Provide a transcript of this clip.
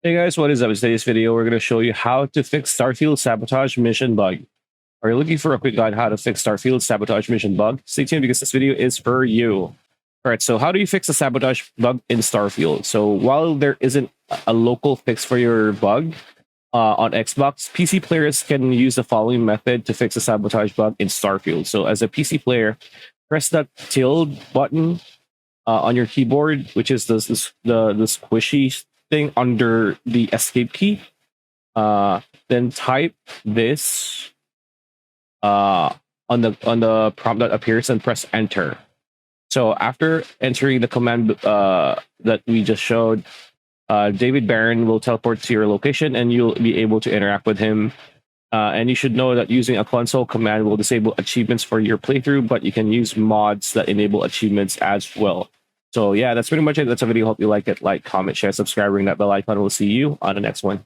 Hey guys, what is up? In today's video, we're going to show you how to fix Starfield Sabotage mission bug. Are you looking for a quick guide how to fix Starfield Sabotage mission bug? Stay tuned because this video is for you. Alright, so how do you fix a sabotage bug in Starfield? So while there isn't a local fix for your bug on Xbox, PC players can use the following method to fix a sabotage bug in Starfield. So as a PC player, press that tilde button on your keyboard, which is the squishy thing under the escape key. Then type this on the prompt that appears and press enter. So after entering the command that we just showed, David Barron will teleport to your location and you'll be able to interact with him. And you should know that using a console command will disable achievements for your playthrough, but you can use mods that enable achievements as well. So yeah, that's pretty much it. That's a video. Hope you like it. Like, comment, share, subscribe, ring that bell icon. We'll see you on the next one.